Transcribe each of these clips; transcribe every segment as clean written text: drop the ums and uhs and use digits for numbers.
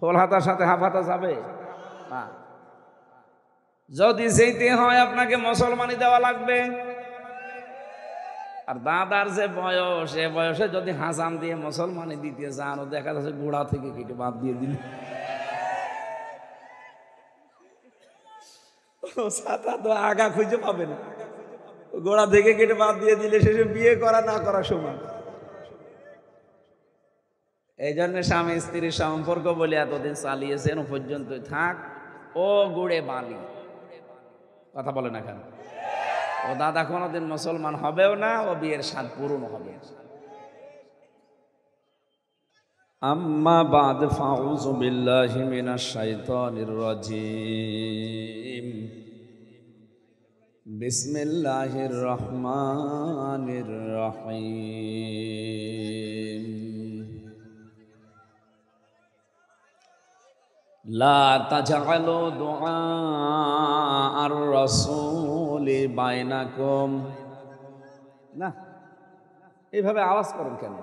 ফুল হাতার সাথে হাফ হাতা যাবে না। যদি যেতে হয় আপনাকে মুসলমানি দেওয়া লাগবে। আর দাদার যে বয়স, এ বয়সে যদি হাসান দিয়ে মুসলমানি দিতে যান, ও দেখা যাচ্ছে গোড়া থেকে কেটে বাদ দিয়ে দিল। ছাতা তো আগা খুঁজে পাবে না, গোড়া থেকে কেটে বাদ দিয়ে দিলে শেষে বিয়ে করা না করা সমান। এই জন্য স্বামী স্ত্রীর সম্পর্ক বলে এতদিন চালিয়েছেন, ও পর্যন্তই থাক। ও গুড়ে বালি, কথা বলে না কেন? ও দাদা কোনোদিন মুসলমান হবেও না, ও বিয়ের স্বাদ পূরণ হবে। আম্মা বাদ ফাউযু বিল্লাহি মিনাশ শাইতানির রাজীম। বিসমিল্লাহির রহমানির রহিম। লা তাজআলু দুআ আর রাসূলি বাইনাকুম। না, এইভাবে আওয়াজ করেন কেন?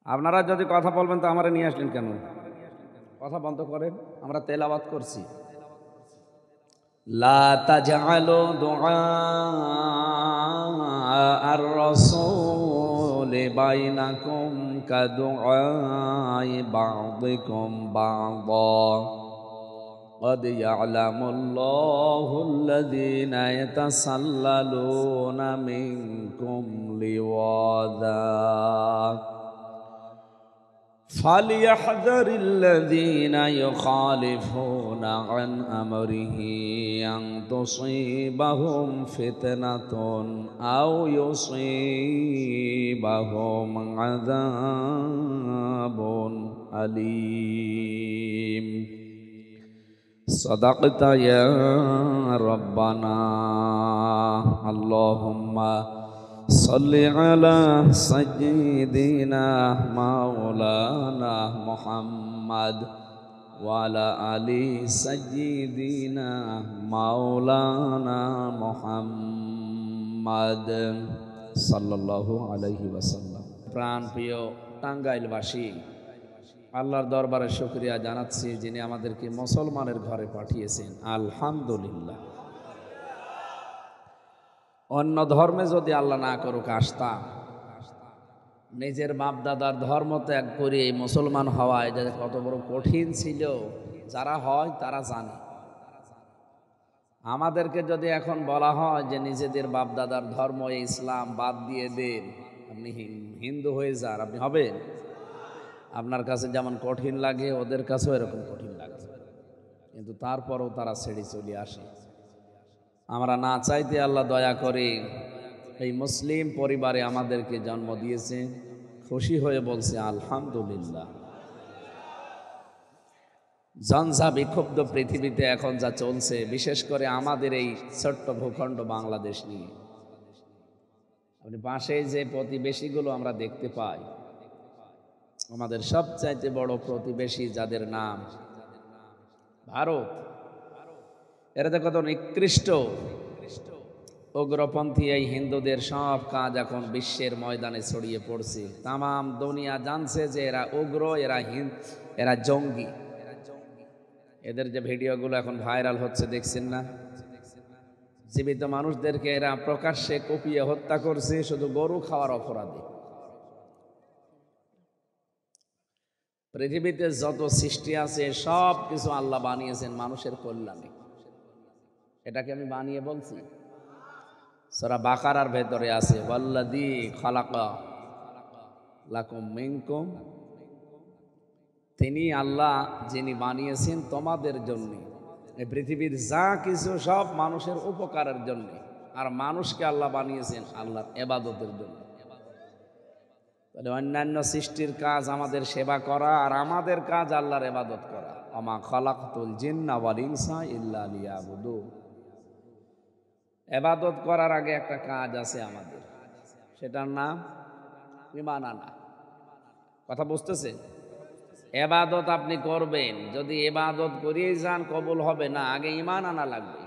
আপনারা যদি কথা বলবেন তো আমারে নিয়ে আসলেন কেন? কথা বন্ধ করেন, আমরা তেলাওয়াত করছি। লা তাজআলু দুআ আর রাসূলি বাইনাকুম কাদুআই বা'দিকুম বা'দা। قد يعلم الله الذين يتسللون منكم لواذا فليحذر الذين يخالفون عن أمره أن تصيبهم فتنة أو يصيبهم عذاب أليم صدقت يا ربنا اللهم صل على سيدنا مولانا محمد وعلى آل سيدنا مولانا محمد صلى الله عليه وسلم। প্রাণ প্রিয় টাঙ্গাইলবাসী, আল্লাহর দরবারে শুকরিয়া জানাচ্ছি যিনি আমাদেরকে মুসলমানের ঘরে পাঠিয়েছেন, আলহামদুলিল্লাহ। অন্য ধর্মে যদি আল্লাহ না করুক আসতাম, নিজের বাপ দাদার ধর্ম ত্যাগ করে এই মুসলমান হওয়া এটা কত বড় কঠিন ছিল, যারা হয় তারা জানে। আমাদেরকে যদি এখন বলা হয় যে নিজেদের বাপ দাদার ধর্ম ইসলাম বাদ দিয়ে দেন, আপনি হিন্দু হয়ে যান, আপনি হবেন? আপনার কাছে যেমন কঠিন লাগে ওদের কাছেও এরকম কঠিন লাগে, কিন্তু তারপরও তারা ছেড়ে চলে আসে। আমরা না চাইতে আল্লাহ দয়া করে এই মুসলিম পরিবারে আমাদেরকে জন্ম দিয়েছে, খুশি হয়ে বলছে আলহামদুলিল্লাহ। ঝঞ্ঝা বিক্ষুব্ধ পৃথিবীতে এখন যা চলছে, বিশেষ করে আমাদের এই ছোট্ট ভূখণ্ড বাংলাদেশ নিয়ে, আপনি পাশে যে প্রতিবেশীগুলো আমরা দেখতে পাই, আমাদের সবচাইতে বড় প্রতিবেশী যাদের নাম ভারত, এরা তো কত নিকৃষ্ট উগ্রপন্থী এই হিন্দুদের সব কাজ এখন বিশ্বের ময়দানে ছড়িয়ে পড়ছে। তামাম দুনিয়া জানছে যে এরা উগ্র, এরা জঙ্গি। এদের যে ভিডিওগুলো এখন ভাইরাল হচ্ছে দেখছেন না? জীবিত মানুষদেরকে এরা প্রকাশ্যে কুপিয়ে হত্যা করছে শুধু গরু খাওয়ার অপরাধে। পৃথিবীতে যত সৃষ্টি আছে সব কিছু আল্লাহ বানিয়েছেন মানুষের কল্যাণে। এটাকে আমি বানিয়ে বলছি? সূরা বাকারার ভেতরে আছে ওয়াল্লাযী খালাকা লাকুম মিনকুম, তিনি আল্লাহ যিনি বানিয়েছেন তোমাদের জন্য। এই পৃথিবীর যা কিছু সব মানুষের উপকারের জন্য, আর মানুষকে আল্লাহ বানিয়েছেন আল্লাহর ইবাদতের জন্য। তাহলে অন্যান্য সৃষ্টির কাজ আমাদের সেবা করা, আর আমাদের কাজ আল্লাহর ইবাদত করা। ওমা খালাকতুল জিন্না ওয়াল ইনসা ইল্লা লিয়াবুদুন। ইবাদত করার আগে একটা কাজ আছে আমাদের, সেটার নাম ঈমান আনা। কথা বুঝতেছে? ইবাদত আপনি করবেন, যদি ইবাদত করিয়ে যান কবুল হবে না, আগে ঈমান আনা লাগবে।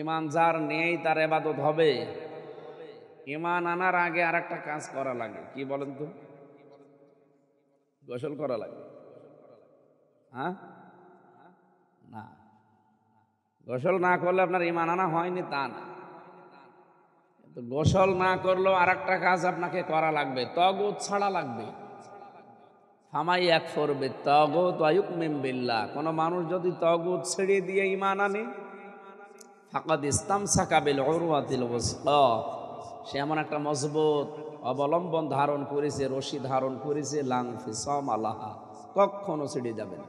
ঈমান যার নেই তার ইবাদত হবে? ঈমান আনার আগে আর একটা কাজ করা লাগে, কি বলেন তো? গোসল করা লাগবে? হ্যাঁ, না, গোসল না করলে আপনার ঈমান আনা হয়নি তা না, কিন্তু গোসল না করলেও আর একটা কাজ আপনাকে করা লাগবে, তাগুত ছাড়া লাগবে। ফামাই ইয়াকফুর বিত-তাগুত ওয়া ইউমিন বিল্লাহ, কোন মানুষ যদি তাগুত ছেড়ে দিয়ে ঈমান আনে, ফাকাদ ইসতামসাকা বিল উরওয়াতিল ওয়াসকা, সে এমন একটা মজবুত অবলম্বন ধারণ করেছে, রশি ধারণ করেছে, লাং ফিসাম আলাহা, কখনো ছেড়ে যাবে না।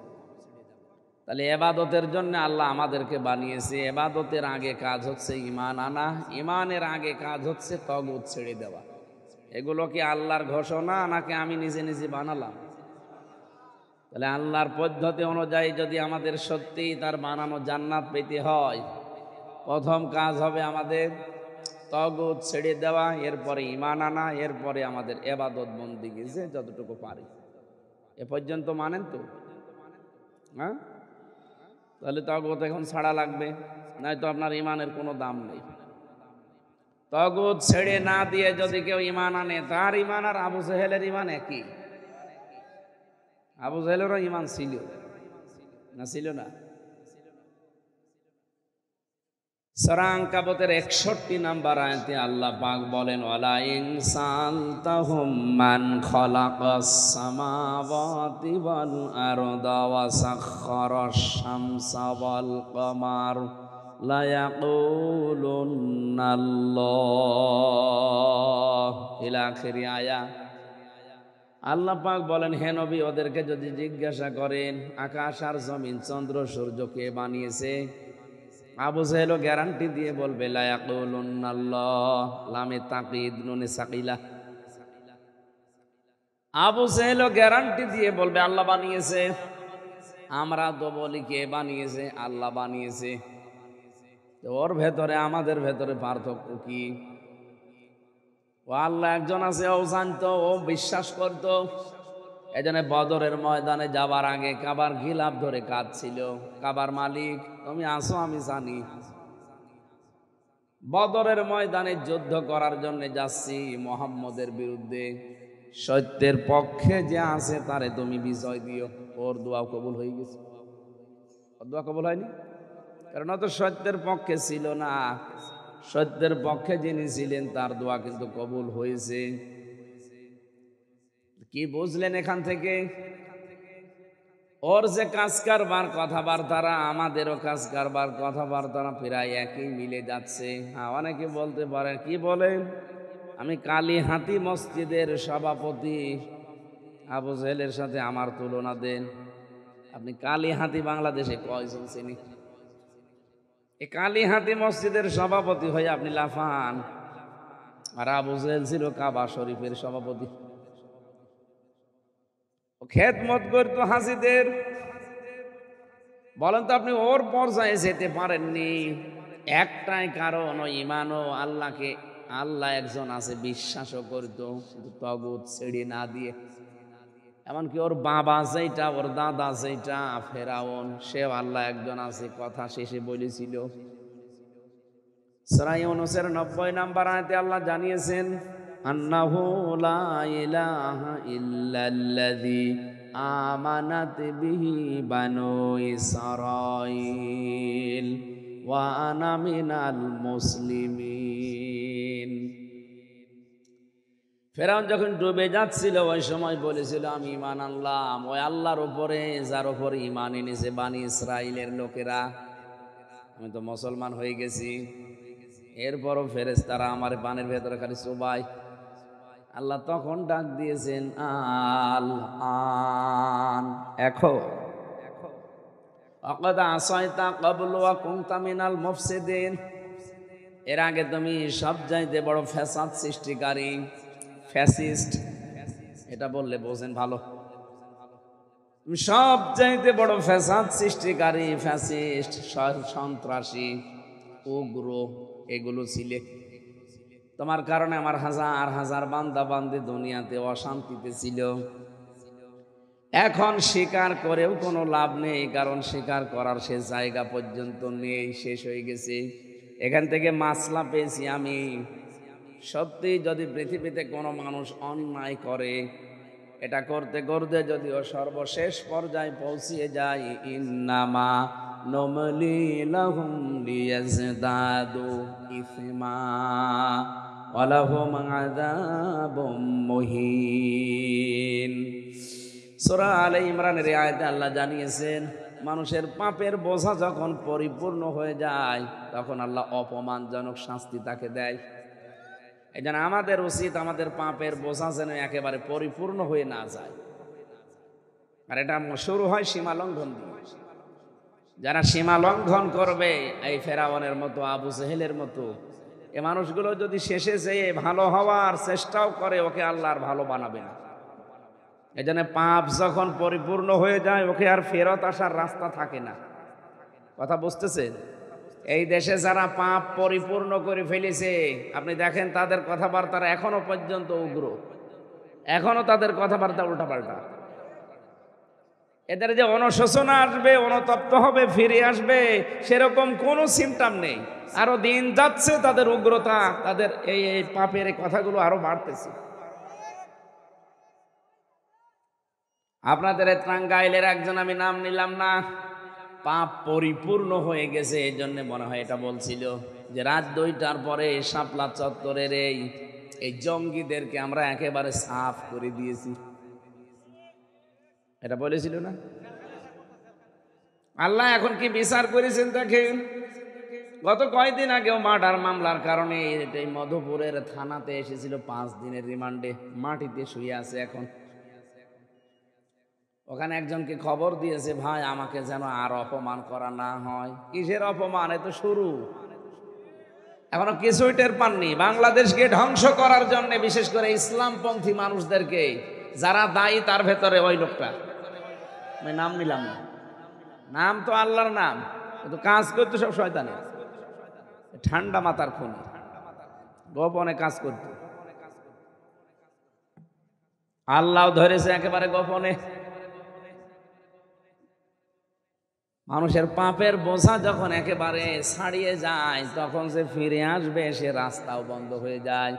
তাহলে এবাদতের জন্য আল্লাহ আমাদেরকে বানিয়েছে। এবাদতের আগে কাজ হচ্ছে ঈমান আনা, ঈমানের আগে কাজ হচ্ছে তাগুত ছেড়ে দেওয়া। এগুলো কি আল্লাহর ঘোষণা নাকি আমি নিজে নিজে বানালাম? তাহলে আল্লাহর পদ্ধতি অনুযায়ী যদি আমাদের সত্যি তার বানানো জান্নাত পেতে হয়, প্রথম কাজ হবে আমাদের তাগুত ছেড়ে দেওয়া, এরপরে ঈমান আনা, এরপরে আমাদের ইবাদত বন্দেগী যে যতটুকু পারি। এ পর্যন্ত মানেন তো? হ্যাঁ, তাহলে তাগুত এখন ছাড়া লাগবে, নয়তো আপনার ঈমানের কোনো দাম নেই। তাগুত ছেড়ে না দিয়ে যদি কেউ ঈমান আনে, তার ঈমান আর আবু জেহেলের ঈমান একই। আবু জেহেলেরও ঈমান ছিল না, ছিল না? সূরা আনকাবুতের 61 নম্বর আয়াতে আল্লাহ পাক বলেন, ওয়ালা ইন সালতাহুম মান খালাকাস সামাওয়াতি ওয়াল আরদা ওয়া সাখখারাশ শামসা ওয়াল কমার লা ইয়াকুলুন্নাল্লাহ, ইলা আখিরি আয়া। আল্লাহ পাক বলেন, হে নবী, ওদেরকে যদি জিজ্ঞাসা করেন আকাশ আর জমিন, চন্দ্র সূর্য কে বানিয়েছে, আবু জেহেলও গ্যারান্টি দিয়ে বলবে লা ইয়াকুলুন্নাল্লাহ, লামে তাকিদ নুনে সাকিলা। আবু জেহেলও গ্যারান্টি দিয়ে বলবে আল্লাহ বানিয়েছে। আমরা তো বলি কে বানিয়েছে? আল্লাহ বানিয়েছে। তো ওর ভেতরে আমাদের ভেতরে পার্থক্য কি? ও আল্লাহ একজন আছে, ও জানতো, ও বিশ্বাস করতো। এজন্য বদরের ময়দানে যাবার আগে কাবার গিলাফ ধরে কাঁদছিল, কাবার মালিক তুমি আসো, আমি জানি বদরের ময়দানে যুদ্ধ করার জন্য যাচ্ছি মুহাম্মদের বিরুদ্ধে, সত্যের পক্ষে যে আছে তারে তুমি বিজয় দিও। ওর দোয়া কবুল হয়ে গেছে। ওর দোয়া কবুল হয়নি, কারণ ও তো সত্যের পক্ষে ছিল না। সত্যের পক্ষে যিনি ছিলেন তার দোয়া কিন্তু কবুল হয়েছে। কি বুঝলেন এখান থেকে? ওর যে কাজ কারবার কথাবার্তারা, আমাদেরও কাজ কারবার কথাবার্তারা প্রায় একই মিলে যাচ্ছে। হ্যাঁ, অনেকে বলতে পারেন, কি বলেন, আমি কালীহাতি মসজিদের সভাপতি, আবু জেহেলের সাথে আমার তুলনা দেন। আপনি কালীহাতি বাংলাদেশে কয়জন চিনি? এই কালীহাতি মসজিদের সভাপতি হয়ে আপনি লাফান, আর আবু জেহেল ছিল কাবা শরীফের সভাপতি। ও খেদমত করতো হাজিদের। বলেন তো আপনি ওর পর্যায়ে যেতে পারেননি, একটাই কারণ, ও ঈমানও আল্লাহকে, আল্লাহ একজন আছে বিশ্বাসও করতো, কিন্তু তাগুত ছেড়ে না দিয়ে। এমনকি ওর বাবা যেটা, ওর দাদা যেটা ফেরাউন, সেও আল্লাহ একজন আছে কথা শেষে বলেছিল। সূরা ইউনূসের 90 নম্বর আয়াতে আল্লাহ জানিয়েছেন, আন্নাহু লা ইলাহা ইল্লাল্লাযী আমানাত বিহি বানু ইসরাঈল ওয়া আনা মিনাল মুসলিমিন। ফেরাউন যখন ডুবে যাচ্ছিল, ওই সময় বলেছিল আমি ঈমান আনলাম ওই আল্লাহর উপরে যার উপর ঈমান এনেছে বানি ইসরাইলের লোকেরা। আমি তো মুসলমান হয়ে গেছি। এরপরও ফেরেশতারা আমার পানের ভেতরে খালি চোবায়। আল্লাহ তখন ডাক দিয়েছেন, আল আন, এখন আকাদ আসাইতা ক্বাবলু ওয়া কুনতা মিনাল মুফসিদিন, এর আগে তুমি সব চাইতে বড় ফ্যাসাদ সৃষ্টিকারী, ফ্যাসিস্ট, এটা বললে বোঝেন ভালো। তুমি সব চাইতে বড় ফ্যাসাদ সৃষ্টিকারী, ফ্যাসিস্ট, সন্ত্রাসী, উগ্র, এগুলো ছিলে। তোমার কারণে আমার হাজার হাজার বান্দা বান্দি দুনিয়াতে অশান্তিতে ছিল। এখন স্বীকার করেও কোনো লাভ নেই, কারণ স্বীকার করার সে জায়গা পর্যন্ত নেই, শেষ হয়ে গেছে। এখান থেকে মাসলা পেয়েছি আমি, সত্যি যদি পৃথিবীতে কোনো মানুষ অন্যায় করে, এটা করতে করতে যদিও সর্বশেষ পর্যায়ে পৌঁছিয়ে যায়, ইন্নামা নুমলি লাহুম লিয়াজদাদু ইসমা ওয়া লাহুম আযাবুম মুহিন। সূরা আলে ইমরানের এই আয়াতে আল্লাহ জানিয়েছেন, মানুষের পাপের বোঝা যখন পরিপূর্ণ হয়ে যায় তখন আল্লাহ অপমানজনক শাস্তি তাকে দেয়। এই জন্য আমাদের উচিত আমাদের পাপের বোঝা যেন একেবারে পরিপূর্ণ হয়ে না যায়। আর এটা শুরু হয় সীমা লঙ্ঘন দিয়ে। যারা সীমা লঙ্ঘন করবে, এই ফেরাউনের মতো, আবু জেহেলের মতো, এ মানুষগুলো যদি শেষে যেয়ে ভালো হওয়ার চেষ্টাও করে, ওকে আল্লাহ আর ভালো বানাবে না। এই জন্য পাপ যখন পরিপূর্ণ হয়ে যায় ওকে আর ফেরত আসার রাস্তা থাকে না। কথা বুঝতেছেন? এই দেশে যারা পাপ পরিপূর্ণ করে ফেলেছে, আপনি দেখেন তাদের কথাবার্তা এখনো পর্যন্ত উগ্র, এখনো তাদের কথাবার্তা উল্টাপাল্টা। এদের যে অনুশোচনা আসবে, অনুতপ্ত হবে, ফিরে আসবে, সেরকম কোনো সিমটম নেই। আরো দিন যাচ্ছে, তাদের উগ্রতা, তাদের এই পাপের কথাগুলো আরো বাড়তেছে। আপনাদের টাঙ্গাইলের একজন, আমি নাম নিলাম না, পাপ পরিপূর্ণ হয়ে গেছে, এই জন্য মনে হয় এটা বলছিল যে রাত 2টার পরে শাপলা চত্বরের এই জঙ্গিদেরকে আমরা একেবারে সাফ করে দিয়েছি, এটা বলেছিল না? আল্লাহ এখন কি বিচার করেছেন দেখেন। গত কয়েকদিন আগেও মার্ডার মামলার কারণে এই মধুপুরের থানাতে এসেছিল, 5 দিনের রিমান্ডে, মাটিতে শুয়ে আছে এখন। ওখানে একজনকে খবর দিয়েছে, ভাই আমাকে যেন আর অপমান করা না হয়। কিসের অপমান? এ তো শুরু, এখনো কিছুই টের পাননি। বাংলাদেশকে ধ্বংস করার জন্য, বিশেষ করে ইসলামপন্থী মানুষদেরকে যারা দায়ী, তার ভেতরে ওই লোকটা, আমি নাম নিলাম না, নাম তো আল্লাহর নাম, কিন্তু কাজ করতো সব শয়তানে, ঠান্ডা মাথার খুন, গোপনে কাজ করত। আল্লাহ ধরেছে একেবারে গোপনে। মানুষের পাপের বোঝা যখন একেবারে ছাড়িয়ে যায়, তখন যে ফিরে আসবে সে রাস্তাও বন্ধ হয়ে যায়।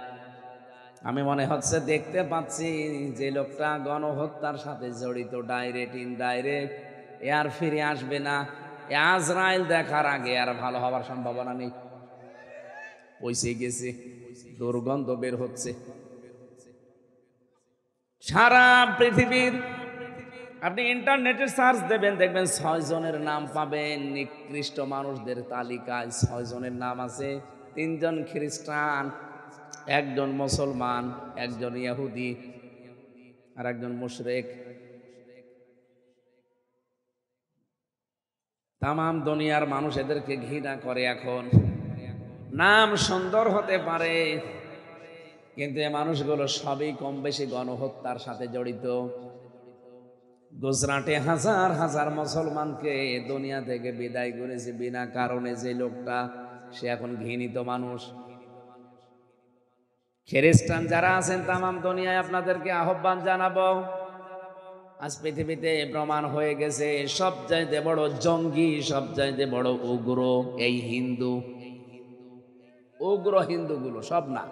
আমি মনে হচ্ছে দেখতে পাচ্ছি যে লোকটা গণহত্যার সাথে জড়িত, ডাইরেক্ট ইনডাইরেক্ট, এ আর ফিরে আসবে না। এ আজরাইল দেখার আগে আর ভালো হওয়ার সম্ভাবনা নেই, পৌঁছে গেছে, দুর্গন্ধ বের হচ্ছে। সারা পৃথিবীর আপনি ইন্টারনেটে সার্চ দেবেন, দেখবেন 6 জনের নাম পাবেন নিকৃষ্ট মানুষদের তালিকায়। 6 জনের নাম আছে, 3 জন খ্রিস্টান, 1 জন মুসলমান, 1 জন ইহুদি, আর 1 জন মুশরিক। তামাম দুনিয়ার মানুষ এদেরকে ঘৃণা করে। এখন নাম সুন্দর হতে পারে, কিন্তু এই মানুষগুলো সবই কম বেশি গণহত্যার সাথে জড়িত। গুজরাটে হাজার হাজার মুসলমানকে দুনিয়া থেকে বিদায় করেছে বিনা কারণে যে লোকটা, সে এখন ঘৃণিত মানুষ। খ্রিস্টান যারা আছেন তামাম দুনিয়ায়, আপনাদেরকে আহ্বান জানাবো, আজ পৃথিবীতে প্রমাণ হয়ে গেছে সবচাইতে বড় জঙ্গি, সবচাইতে বড় উগ্র এই হিন্দু। উগ্র হিন্দুগুলো, সব না,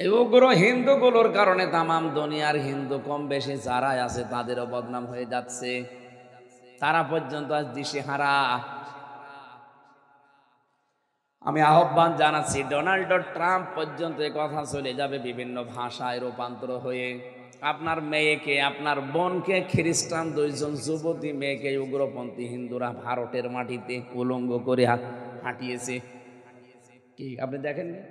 এই উগ্র হিন্দুগুলোর কারণে তামাম দুনিয়ার হিন্দু কম বেশি যারাই আছে তাদেরও বদনাম হয়ে যাচ্ছে। তারা পর্যন্ত আজ দিশেহারা। আমি আহ্বান জানাচ্ছি, ডোনাল্ড ট্রাম্প পর্যন্ত এ কথা চলে যাবে বিভিন্ন ভাষায় রূপান্তর হয়ে। আপনার মেয়েকে, আপনার বোনকে খ্রিস্টান 2 জন যুবতী মেয়েকে উগ্রপন্থী হিন্দুরা ভারতের মাটিতে উলঙ্গ করে হাঁটিয়েছে, কি আপনি দেখেননি?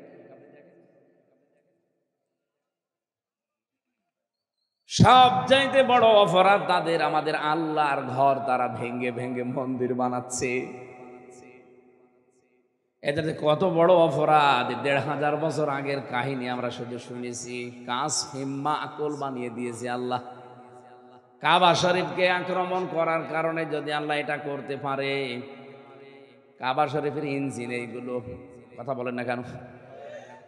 সবচাইতে বড় অপরাধ তাদের, আমাদের আল্লাহর ঘর তারা ভেঙ্গে ভেঙ্গে মন্দির বানাচ্ছে। এদের কত বড় অপরাধ! 1500 বছর আগের কাহিনী আমরা শুধু শুনেছি। কাস হিম্মা আকল বানিয়ে দিয়েছে আল্লাহ। কাবা শরীফকে আক্রমণ করার কারণে যদি আল্লাহ এটা করতে পারে, কাবা শরীফের ইঞ্জিন এইগুলো, কথা বলেন না কেন?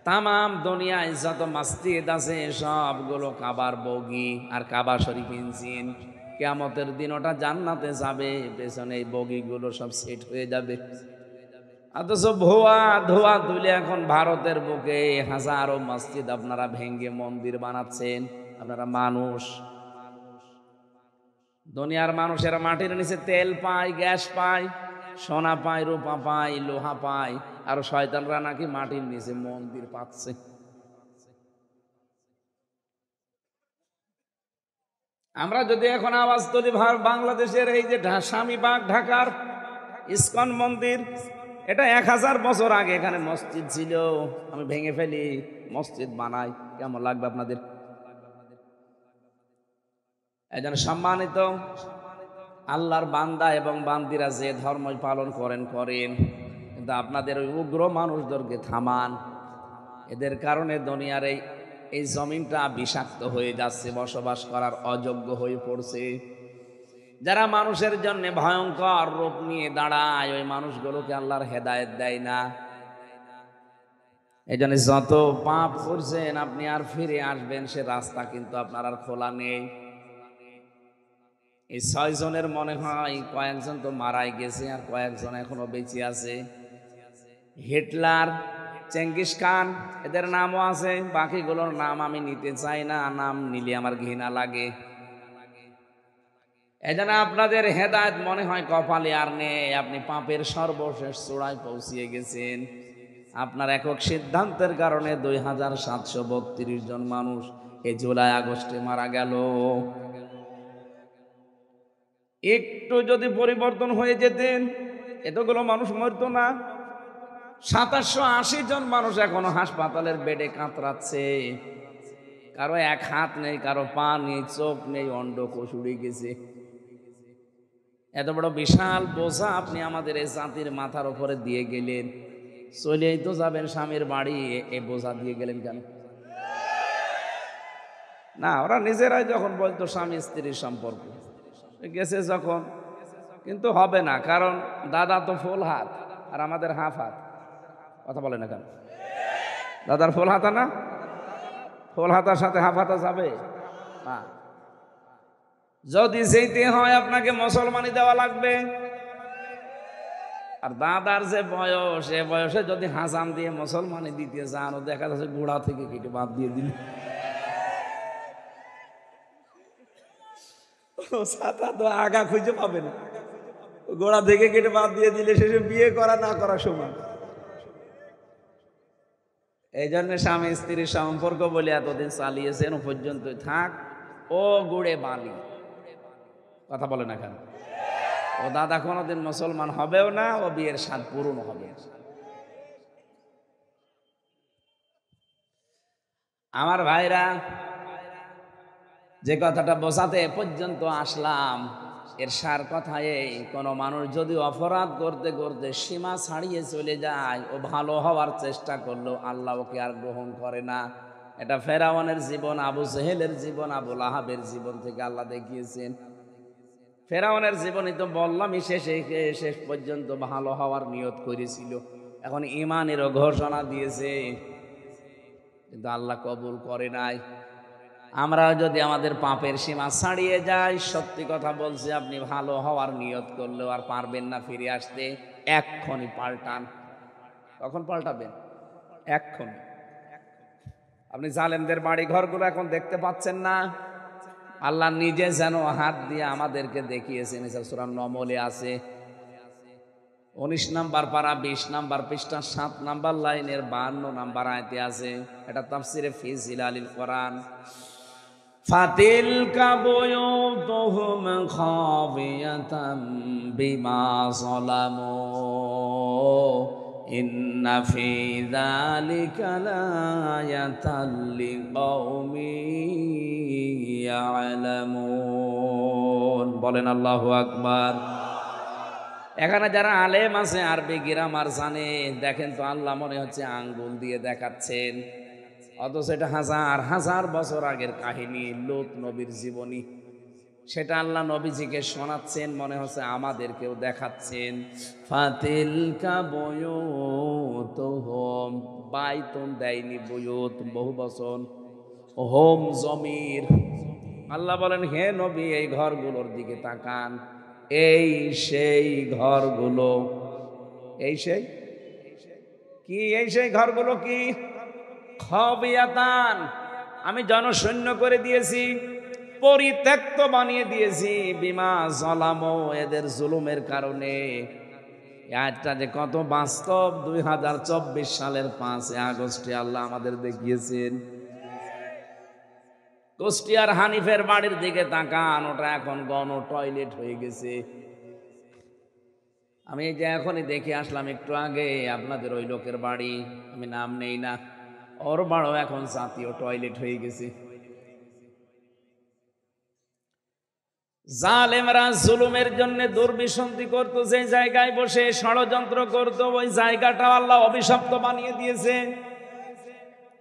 তামাম দুনিয়ায় যত মসজিদ আছে সবগুলো কাবার বগি আর কাবা শরীফ ইঞ্জিন। কিয়ামতের দিন ওটা জান্নাতে যাবে, পেছনে এই বগিগুলো সব সেট হয়ে যাবে। অথচ ধোয়া তুলে এখন ভারতের বুকে হাজারো মসজিদ আপনারা ভেঙ্গে মন্দির বানাচ্ছেন। আপনারা মানুষ, দুনিয়ার মানুষেরা মাটির নিচে তেল পায়, গ্যাস পায়, সোনা পায়, রূপা পায়, লোহা পায়, আর শয়তানরা নাকি মাটির নিচে মন্দির পাচ্ছে। আমরা যদি এখন আওয়াজ তুলি বাংলাদেশের এই যে স্বামীবাগ ঢাকার ইসকন মন্দির, এটা 1000 বছর আগে এখানে মসজিদ ছিল, আমি ভেঙে ফেলি, মসজিদ বানাই, কেমন লাগবে আপনাদের? একজন সম্মানিত আল্লাহর বান্দা এবং বান্দিরা যে ধর্ম পালন করেন, কিন্তু আপনাদের ওই উগ্র মানুষদেরকে থামান। এদের কারণে দুনিয়ার এই জমিনটা বিষাক্ত হয়ে যাচ্ছে, বসবাস করার অযোগ্য হয়ে পড়ছে। যারা মানুষের জন্য ভয়ঙ্কর রূপ নিয়ে দাঁড়ায়, ওই মানুষগুলোকে আল্লাহর হেদায়েত দেয় না। এই জন্য যত পাপ করছেন আপনি আর ফিরে আসবেন সে রাস্তা কিন্তু আপনার আর খোলা নেই। এই 6 জনের মনে হয় কয়েকজন তো মারাই গেছে, আর কয়েকজন এখনো বেঁচে আছে। হিটলার, চেঙ্গিস খান, এদের নামও আছে, বাকিগুলোর নাম আমি নিতে চাই না, নাম নিলে আমার ঘৃণা লাগে। এজন্য আপনাদের হেদায়েত মনে হয় কপালে আর নেই, আপনি পাপের সর্বশেষ চূড়ায় পৌঁছিয়ে গেছেন। আপনার একক সিদ্ধান্তের কারণে 2732 জন মানুষ এই জুলাই আগস্টে মারা গেল। একটু যদি পরিবর্তন হয়ে যেতেন এতগুলো মানুষ মরতো না। 2780 জন মানুষ এখনো হাসপাতালের বেডে কাতরাচ্ছে, কারো এক হাত নেই, কারো পা নেই, চোখ নেই, অন্ডকোষ উড়ে গেছে। এত বড় বিশাল বোঝা আপনি আমাদের এই জাতির মাথার উপরে দিয়ে গেলেন, চলেই তো যাবেন স্বামীর বাড়ি, এই বোঝা দিয়ে গেলেন কেন? না, ওরা নিজেরাই যখন বলতো স্বামী স্ত্রীর সম্পর্ক গেছে যখন, কিন্তু হবে না, কারণ দাদা তো ফুল হাত আর আমাদের হাফ হাত। কথা বলে না কেন? দাদার ফুল হাতা না, ফুল হাতার সাথে হাফ হাতা যাবে না। যদি যেতে হয় আপনাকে মুসলমানি দেওয়া লাগবে। আর দাদার যে বয়স, এ বয়সে যদি হাসাম দিয়ে মুসলমানি দিতে যান, ও দেখা যাচ্ছে গোড়া থেকে কেটে বাদ দিয়ে দিল। ছাতা তো আগা খুঁজে পাবে না, গোড়া থেকে কেটে বাদ দিয়ে দিলে শেষে বিয়ে করা না করা সমান। এই জন্য স্বামী স্ত্রীর সম্পর্ক বলে এতদিন চালিয়েছেন, ও পর্যন্ত থাক, ও গুড়ে বালি। কথা বলে না কেন? ও দাদা কোনোদিন মুসলমান হবেও না, ও বিয়ের স্বাদ পূরণ হবে। আমার ভাইরা, যে কথাটা বোঝাতে পর্যন্ত আসলাম, এর সার কথা এই, কোনো মানুষ যদি অপরাধ করতে করতে সীমা ছাড়িয়ে চলে যায়, ও ভালো হওয়ার চেষ্টা করলেও আল্লাহ ওকে আর গ্রহণ করে না। এটা ফেরাউনের জীবন, আবু জেহেলের জীবন, আবু লাহাবের জীবন থেকে আল্লাহ দেখিয়েছেন। ফেরাউনের জীবনই তো বললামই, শেষ পর্যন্ত ভালো হওয়ার নিয়ত করেছিল, এখন ঈমানেরও ঘোষণা দিয়েছে, কিন্তু আল্লাহ কবুল করে নাই। আমরা যদি আমাদের পাপের সীমা ছাড়িয়ে যাই, সত্যি কথা বলছি, আপনি ভালো হওয়ার নিয়ত করলেও আর পারবেন না ফিরে আসতে। এক্ষুনি পাল্টান। কখন পাল্টাবেন? এক্ষুনি। আপনি জালেমদের বাড়ি ঘরগুলো এখন দেখতে পাচ্ছেন না? আল্লাহ নিজে যেন হাত দিয়ে আমাদেরকে দেখিয়েছেন। সূরা নমলে আছে, 19 নাম্বার পারা, 20 নাম্বার পৃষ্ঠা, 7 নাম্বার লাইনের 52 নাম্বার আয়াতে আছে। এটা তাফসিরে ফি জিলালিল কোরআন। ফাতিলকা বুয়ুতুহুম খাবিয়াতাম বিমা যালামু ইন্না ফি যালিকা লায়াতাল লিকাউমিন ইয়ালামুন। বলেন আল্লাহু আকবার। এখানে যারা আলেম আছে, আরবি গ্রামার জানে, দেখেন তো আল্লাহ মনে হচ্ছে আঙ্গুল দিয়ে দেখাচ্ছেন, অথচ এটা হাজার হাজার বছর আগের কাহিনী, লূত নবীর জীবনী। সেটা আল্লাহ নবীজিকে শোনাচ্ছেন, মনে হচ্ছে আমাদেরকেও দেখাচ্ছেন। ফাতিলকা বুয়ুতুহুম, বাইতুন দেয়নি, বুয়ুত বহু বচন, হোম জমির। আল্লাহ বলেন, হে নবী, এই ঘরগুলোর দিকে তাকান, এই সেই ঘরগুলো। এই সেই কি? এই সেই ঘরগুলো কি? খাবিয়াতান, আমি জনশূন্য করে দিয়েছি, পরিত্যক্ত বানিয়ে দিয়েছি, বিমা জলামো, এদের জুলুমের কারণে। আজটা যে কত বাস্তব 2024 সালের 5 আগস্টে আল্লাহ আমাদের দেখিয়েছেন। কুষ্টিয়ার হানিফের বাড়ির দিকে তাকান, ওটা এখন গণ টয়লেট হয়ে গেছে। আমি এই যে এখনই দেখে আসলাম একটু আগে, আপনাদের ওই লোকের বাড়ি, আমি নাম নেই না, ওর বাড়িও এখন জাতীয় টয়লেট হয়ে গেছে। জালেমরা জুলুমের জন্য দুর্বিসন্ধি করতো, যে জায়গায় বসে ষড়যন্ত্র করতো, ওই জায়গাটা আল্লাহ অভিশপ্ত বানিয়ে দিয়েছে।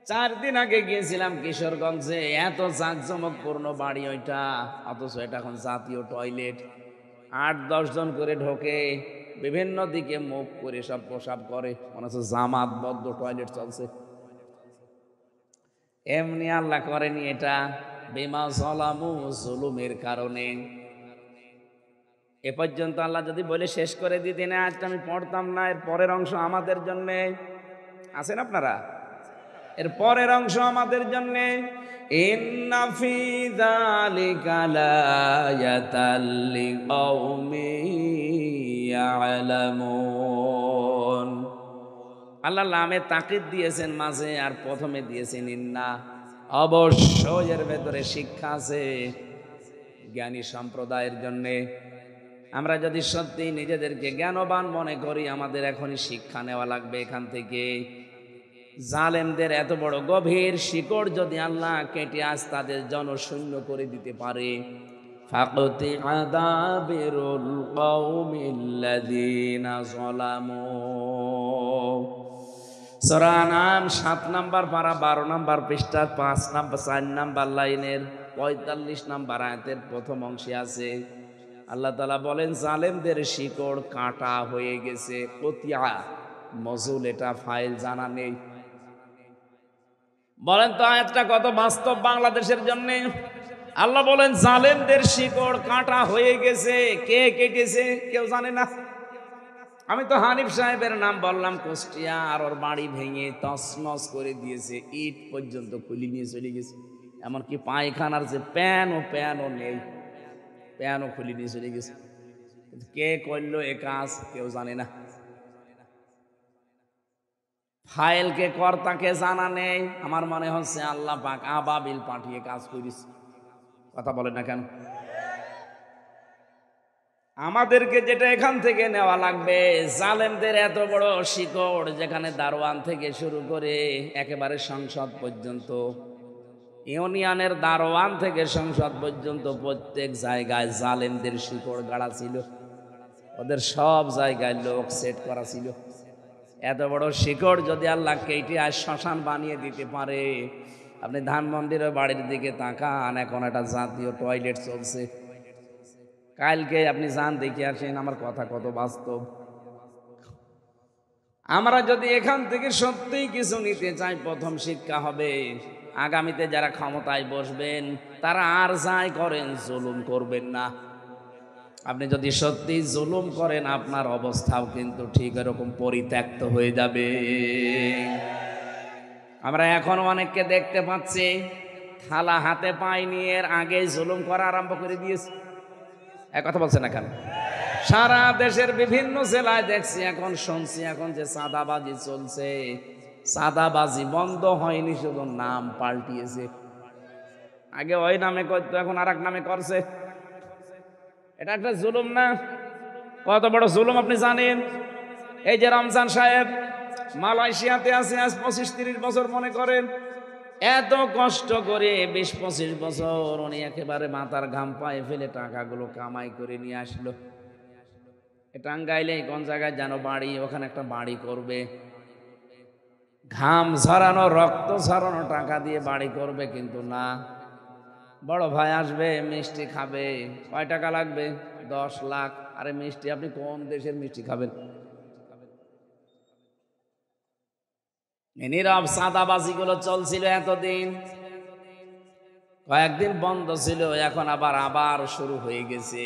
4 দিন আগে গিয়েছিলাম কিশোরগঞ্জে, এত জাঁকজমকপূর্ণ বাড়ি ওইটা, অথচ এটা এখন জাতীয় টয়লেট। 8-10 জন করে ঢোকে, বিভিন্ন দিকে মুখ করে সব প্রসাব করে, মনে হচ্ছে জামাতবদ্ধ টয়লেট চলছে। এমনি আল্লাহ করেনি এটা, বিমা জলামু, জুলুমের কারণে। এ পর্যন্ত আল্লাহ যদি বলে শেষ করে দিতেন, আজকে আমি পড়তাম না। এর পরের অংশ আমাদের জন্য আছেন আপনারা, এর পরের অংশ আমাদের জন্য। ইন্না ফি যালিকা লায়াতাল লিকাউমিন ইয়ালামুন। আল্লাহ লামে তাকিদ দিয়েছেন মাঝে, আর প্রথমে দিয়েছেন ইন্না। অবশ্যই এর ভেতরে শিক্ষা আছে জ্ঞানী সম্প্রদায়ের জন্য। আমরা যদি সত্যি নিজেদেরকে জ্ঞানবান মনে করি, আমাদের এখনই শিক্ষা নেওয়া লাগবে এখান থেকে। জালেমদের এত বড় গভীর শিকড় যদি আল্লাহ কেটে আজ তাদের জনশূন্য করে দিতে পারে, ফাকতি আদাবিরুল কওমিল্লাযীনা যালামু। সূরা নাম 7 নম্বর পারা 12 নম্বর পৃষ্ঠার 4 নম্বর লাইনের 45 নম্বর আয়াতের প্রথম অংশে আছে। আল্লাহ তাআলা বলেন, জালেমদের শিকড় কাটা হয়ে গেছে। কতিয়া মজুল, এটা ফাইল জানা নেই। বলেন তো আয়াতটা কত বাস্তব বাংলাদেশের জন্য। আল্লাহ বলেন জালেমদের শিকড় কাটা হয়ে গেছে। কে কেটেছে কেউ জানে না। আমি তো হানিফ সাহেবের নাম বললাম, কুষ্টিয়া, আর ওর বাড়ি ভেঙে তছনছ করে দিয়েছে, ইট পর্যন্ত খুলে নিয়ে চলে গেছে। এমনকি পায়খানার যে প্যানও নেই, প্যানও খুলে নিয়ে চলে গেছে। কে করলো এ কাজ কেউ জানে না। ফাইলকে কর্তাকে জানা নেই। আমার মনে হচ্ছে আল্লাহ পাক আবাবিল পাঠিয়ে কাজ করিস। কথা বলে না কেন? আমাদেরকে যেটা এখান থেকে নেওয়া লাগবে, জালেমদের এত বড় শিকড়, যেখানে দারোয়ান থেকে শুরু করে একেবারে সংসদ পর্যন্ত, ইউনিয়নের দারোয়ান থেকে সংসদ পর্যন্ত প্রত্যেক জায়গায় জালেমদের শিকড় গাড়া ছিল। ওদের সব জায়গায় লোক সেট করা ছিল। এত বড় শিকড় যদি আল্লাহ কেটে আর শ্মশান বানিয়ে দিতে পারে, আপনি ধানমন্ডির বাড়ির দিকে তাকান, এখন একটা জাতীয় টয়লেট চলছে। কালকে আপনি যান দেখে আসেন, আমার কথা কত বাস্তব। আমরা যদি এখান থেকে সত্যিই কিছু নিতে চাই, প্রথম শিক্ষা হবে আগামীতে যারা ক্ষমতায় বসবেন তারা আর যাই করেন জুলুম করবেন না। আপনি যদি সত্যি জুলুম করেন, আপনার অবস্থাও কিন্তু ঠিক এরকম পরিত্যক্ত হয়ে যাবে। আমরা এখন অনেককে দেখতে পাচ্ছি থালা হাতে পায় নিয়ে এর আগে জুলুম করা আরম্ভ করে দিয়েছে। এক কথা বলছে না কেন? সারা দেশের বিভিন্ন জেলায় দেখছি, এখন শুনছি এখন যে চাঁদাবাজি চলছে। চাঁদাবাজি বন্ধ হয়নি, শুধু নাম পাল্টিয়েছে। আগে ওই নামে করতো, এখন আর এক নামে করছে। এটা একটা জুলুম না? কত বড় জুলুম আপনি জানেন? এই যে রমজান সাহেব মালয়েশিয়াতে আছে আজ 25-30 বছর, মনে করেন এত কষ্ট করে 20-25 বছর উনি একেবারে মাথার ঘাম পায়ে ফেলে টাকাগুলো কামাই করে নিয়ে আসলো। টাঙ্গাইলে কোন জায়গায় যেন বাড়ি, ওখানে একটা বাড়ি করবে। ঘাম ঝরানো, রক্ত ঝরানো টাকা দিয়ে বাড়ি করবে, কিন্তু না, বড় ভাই আসবে মিষ্টি খাবে, কয় টাকা লাগবে? 10 লাখ। আরে মিষ্টি, আপনি কোন দেশের মিষ্টি খাবেন? নীরব চাঁদাবাজি গুলো চলছিল এতদিন, কয়েকদিন বন্ধ ছিল, এখন আবার শুরু হয়ে গেছে।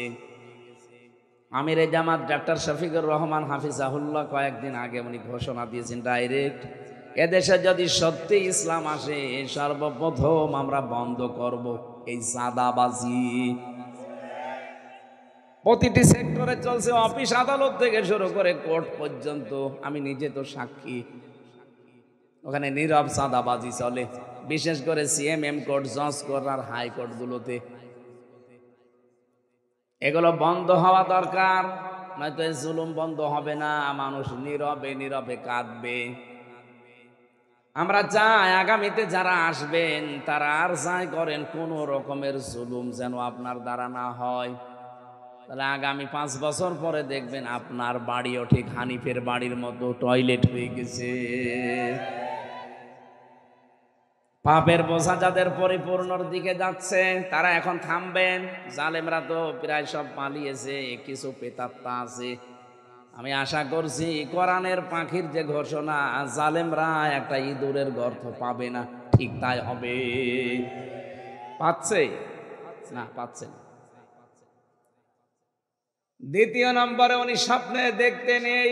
আমিরে জামাত ডাক্তার শফিকুর রহমান হাফিজাহুল্লাহ কয়েকদিন আগে উনি ঘোষণা দিয়েছেন ডাইরেক্ট, এদেশে যদি সত্যি ইসলাম আসে, সর্বপ্রথম আমরা বন্ধ করব এই চাঁদাবাজি। প্রতিটি সেক্টরে চলছে, অফিস আদালত থেকে শুরু করে কোর্ট পর্যন্ত। আমি নিজে তো সাক্ষী, ওখানে নীরব চাঁদাবাজি চলে, বিশেষ করে সিএমএম কোর্ট, জজ কোর্ট আর হাইকোর্ট গুলোতে। এগুলো বন্ধ হওয়া দরকার, নয়তো এই জুলুম বন্ধ হবে না, মানুষ নীরবে নীরবে কাঁদবে। আমরা চাই আগামীতে যারা আসবেন তারা আর যাই করেন, কোন রকমের জুলুম যেন আপনার দ্বারা না হয়। তাহলে আগামী 5 বছর পরে দেখবেন আপনার বাড়িও ঠিক হানিফের বাড়ির মতো টয়লেট হয়ে গেছে। পাপের বোঝা যাদের পরিপূর্ণর দিকে যাচ্ছে তারা এখন থামবেন। জালেমরা তো প্রায় সব পালিয়েছে, কিছু প্রেতাত্মা আছে। আমি আশা করছি কোরআনের পাখির যে ঘোষণা, জালেমরা একটা ইঁদুরের গর্ত পাবে না, ঠিক তাই হবে। পাচ্ছে না? পাচ্ছে না। দ্বিতীয় নম্বরে উনি স্বপ্নে দেখতে নেই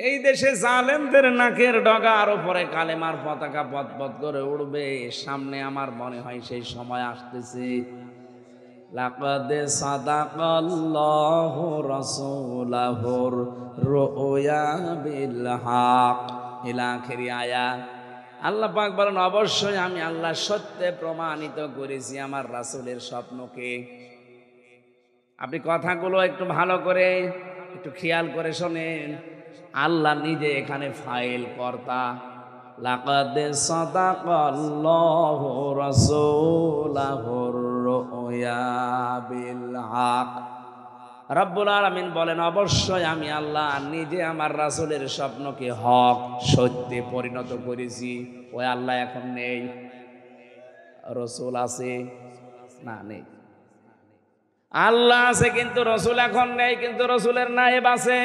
এই দেশে জালেমদের নাকের ডগার উপরে কালেমার পতাকা পথ করে উড়বে। সামনে আমার মনে হয় সেই সময় আসতেছে। লাকাদ সাদাকাল্লাহু রাসূলাহুর রুয়া বিল হক ইলা আখিরি আয়াত। আল্লাহ পাক বলেন, অবশ্যই আমি আল্লাহ সত্যে প্রমাণিত করেছি আমার রাসূলের স্বপ্নকে। আপনি কথাগুলো একটু ভালো করে একটু খেয়াল করে শোনেন। আল্লাহ নিজে এখানে ফাইল কর্তা। লাকাদ সাদাকাল্লাহু রাসূলাহুর রুয়া বিল হক। রব্বুল আলামিন বলেন, অবশ্যই আমি আল্লাহ নিজে আমার রাসূলের স্বপ্নকে হক, সত্যে পরিণত করেছি। ওই আল্লাহ এখন নেই। রাসূল আছে না? নেই। আল্লাহ আছে কিন্তু রসুল এখন নেই, কিন্তু রসুলের নায়েব আছে।